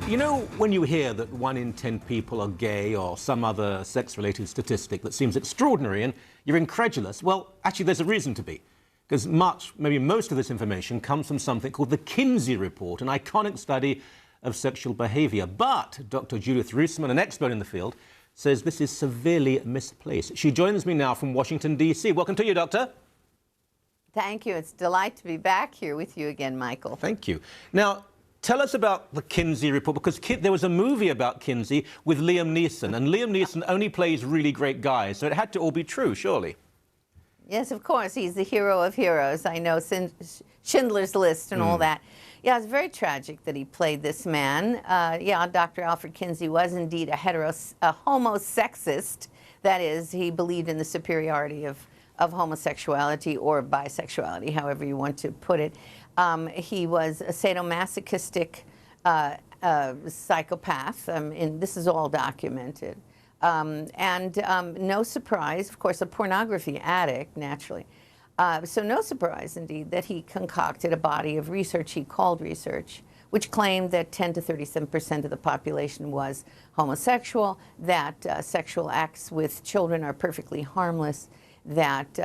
You know, when you hear that 1 in 10 people are gay or some other sex-related statistic that seems extraordinary and you're incredulous, well, actually there's a reason to be. Because maybe most of this information comes from something called the Kinsey Report, an iconic study of sexual behaviour. But Dr. Judith Reisman, an expert in the field, says this is severely misplaced. She joins me now from Washington, D.C. Welcome to you, Doctor. Thank you. It's a delight to be back here with you again, Michael. Thank you. Now, tell us about the Kinsey Report, because there was a movie about Kinsey with Liam Neeson, and Liam Neeson only plays really great guys, so it had to all be true, surely. Yes, of course. He's the hero of heroes. I know Schindler's List and all that. Yeah, it's very tragic that he played this man. Yeah, Dr. Alfred Kinsey was indeed a homosexist. That is, he believed in the superiority of homosexuality or bisexuality, however you want to put it. He was a sadomasochistic psychopath. This is all documented. No surprise, of course, a pornography addict, naturally. So no surprise, indeed, that he concocted a body of research he called research, which claimed that 10 to 37% of the population was homosexual, that sexual acts with children are perfectly harmless, that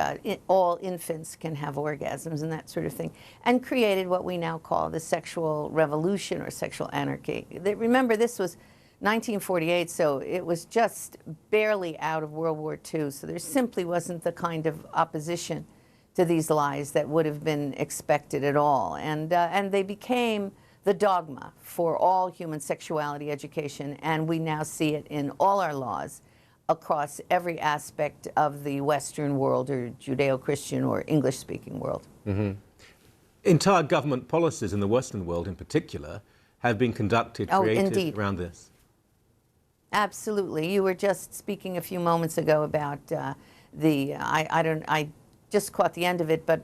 all infants can have orgasms and that sort of thing, and created what we now call the sexual revolution or sexual anarchy. Remember, this was 1948, so it was just barely out of World War II, so there simply wasn't the kind of opposition to these lies that would have been expected at all. And they became the dogma for all human sexuality education, and we now see it in all our laws across every aspect of the Western world, or Judeo-Christian or English-speaking world. Entire government policies in the Western world in particular have been conducted, created around this. Absolutely. You were just speaking a few moments ago about I just caught the end of it, but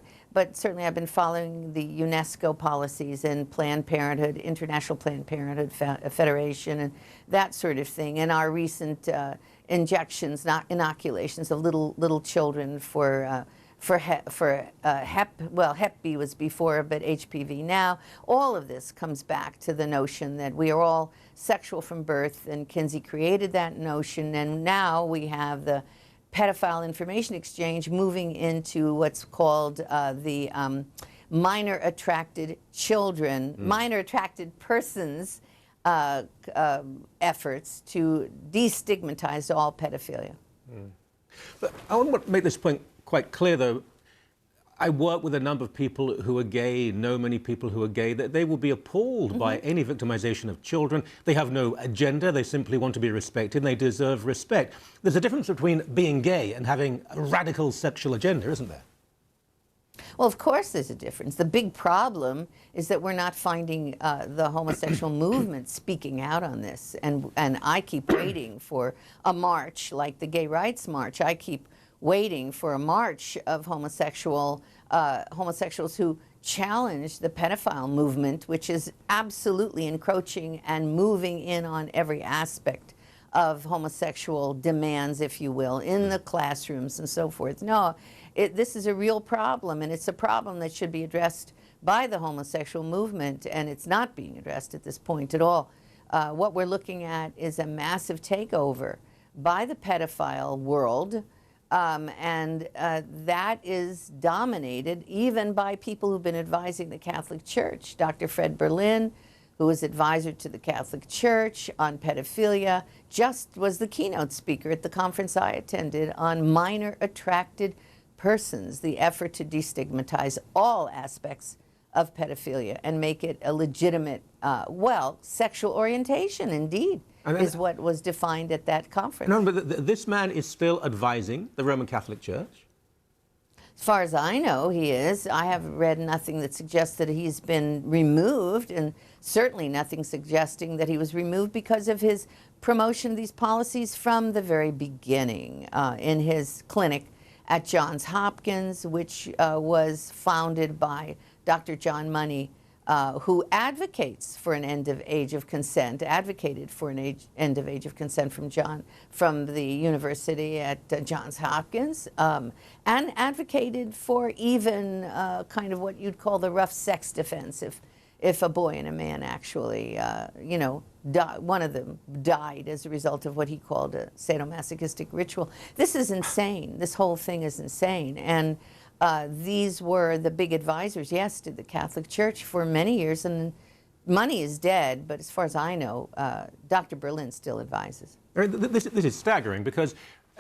certainly I've been following the UNESCO policies and Planned Parenthood, International Planned Parenthood Federation, and that sort of thing, and our recent injections, not inoculations of little children for Hep B was before, but HPV now. All of this comes back to the notion that we are all sexual from birth, and Kinsey created that notion, and now we have the pedophile information exchange moving into what's called the minor attracted children, minor attracted persons efforts to destigmatize all pedophilia. But I want to make this point quite clear, though. I work with a number of people who are gay, know many people who are gay, that they will be appalled by any victimization of children. They have no agenda, they simply want to be respected, and they deserve respect. There's a difference between being gay and having a radical sexual agenda, isn't there? Well, of course there's a difference. The big problem is that we're not finding the homosexual movement speaking out on this. And I keep waiting for a march like the Gay Rights March. I keep waiting for a march of homosexuals who challenge the pedophile movement, which is absolutely encroaching and moving in on every aspect of homosexual demands, if you will, in the classrooms and so forth. No, this is a real problem, and it's a problem that should be addressed by the homosexual movement, and it's not being addressed at this point at all. What we're looking at is a massive takeover by the pedophile world, that is dominated even by people who've been advising the Catholic Church. Dr. Fred Berlin, who was advisor to the Catholic Church on pedophilia, just was the keynote speaker at the conference I attended on minor attracted persons, the effort to destigmatize all aspects of pedophilia and make it a legitimate, sexual orientation, indeed. Is what was defined at that conference. No, but this man is still advising the Roman Catholic Church? As far as I know, he is. I have read nothing that suggests that he's been removed, and certainly nothing suggesting that he was removed because of his promotion of these policies from the very beginning in his clinic at Johns Hopkins, which was founded by Dr. John Money, who advocates for an end of age of consent, advocated for an end of age of consent from the university at Johns Hopkins, and advocated for even kind of what you'd call the rough sex defense. if a boy and a man actually, you know, one of them died as a result of what he called a sadomasochistic ritual. This is insane. This whole thing is insane. And these were the big advisors, yes, to the Catholic Church for many years. And money is dead, but as far as I know, Dr. Berlin still advises. This is staggering because,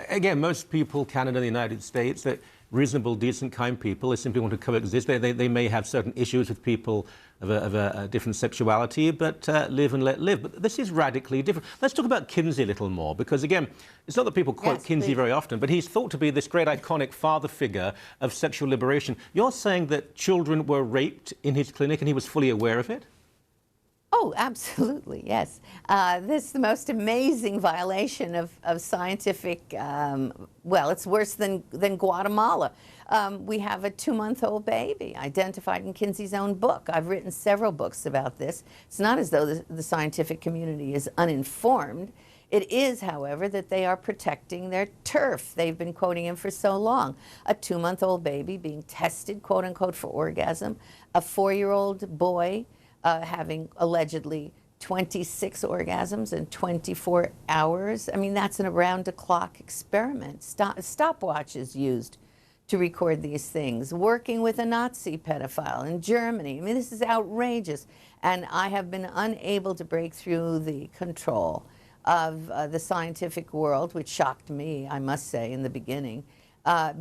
again, most people, Canada, the United States, that reasonable, decent, kind people, they simply want to coexist. They may have certain issues with people of a different sexuality, but live and let live. But this is radically different. Let's talk about Kinsey a little more, because, again, it's not that people quote Kinsey very often, but he's thought to be this great iconic father figure of sexual liberation. You're saying that children were raped in his clinic and he was fully aware of it? Oh, absolutely, yes. This is the most amazing violation of scientific, well, it's worse than Guatemala. We have a 2-month-old baby identified in Kinsey's own book. I've written several books about this. It's not as though the scientific community is uninformed. It is, however, that they are protecting their turf. They've been quoting him for so long. A 2-month-old baby being tested, quote unquote, for orgasm. A 4-year-old boy having allegedly 26 orgasms in 24 hours. I mean, that's an around-the-clock experiment. Stopwatches used to record these things. Working with a Nazi pedophile in Germany. I mean, this is outrageous. And I have been unable to break through the control of the scientific world, which shocked me, I must say, in the beginning,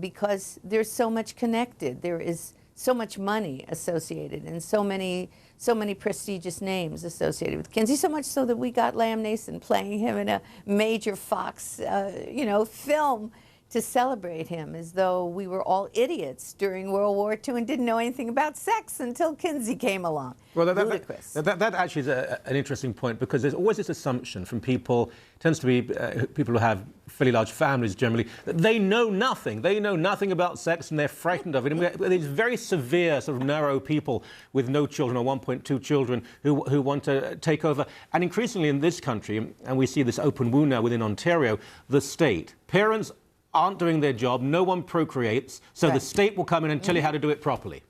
because there's so much connected. There is so much money associated and so many prestigious names associated with Kinsey, so much so that we got Liam Neeson playing him in a major Fox, you know, film to celebrate him, as though we were all idiots during World War II and didn't know anything about sex until Kinsey came along. Well, Ludicrous. That actually is an interesting point, because there's always this assumption from people, tends to be people who have fairly large families generally, that they know nothing. They know nothing about sex and they're frightened of it. And we have these very severe, sort of narrow people with no children or 1.2 children who want to take over. And increasingly in this country, and we see this open wound now within Ontario, the state, parents aren't doing their job, no one procreates, so the state will come in and tell you how to do it properly.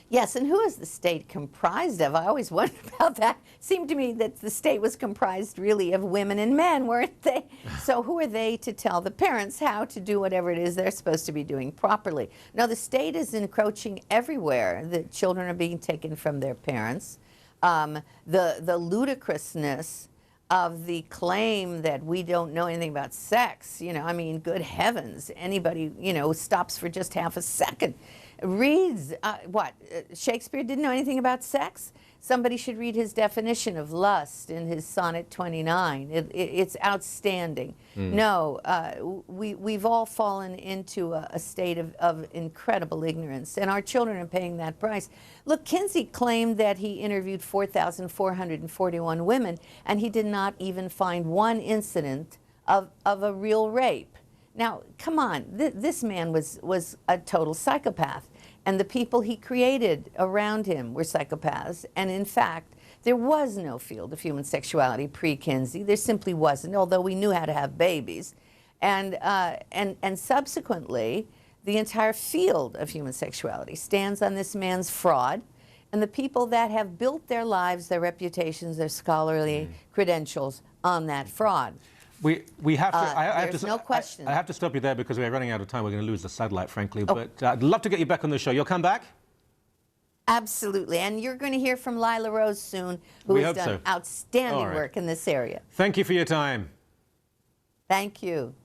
Yes, and who is the state comprised of? I always wondered about that. It seemed to me that the state was comprised really of women and men, weren't they? So who are they to tell the parents how to do whatever it is they're supposed to be doing properly? No, the state is encroaching everywhere. The children are being taken from their parents. The ludicrousness of the claim that we don't know anything about sex, you know, I mean, good heavens, anybody, you know, stops for just half a second, reads, Shakespeare didn't know anything about sex? Somebody should read his definition of lust in his Sonnet 29. It's outstanding. No, we've all fallen into a state of incredible ignorance, and our children are paying that price. Look, Kinsey claimed that he interviewed 4,441 women, and he did not even find one incident of a real rape. Now, come on, this man was a total psychopath. And the people he created around him were psychopaths. And in fact, there was no field of human sexuality pre-Kinsey. There simply wasn't, although we knew how to have babies. And subsequently, the entire field of human sexuality stands on this man's fraud. And the people that have built their lives, their reputations, their scholarly credentials on that fraud. We have to. There's no question. I have to stop you there because we're running out of time. We're going to lose the satellite, frankly. Oh. But I'd love to get you back on the show. You'll come back? Absolutely. And you're going to hear from Lila Rose soon, who has done outstanding work in this area. Thank you for your time. Thank you.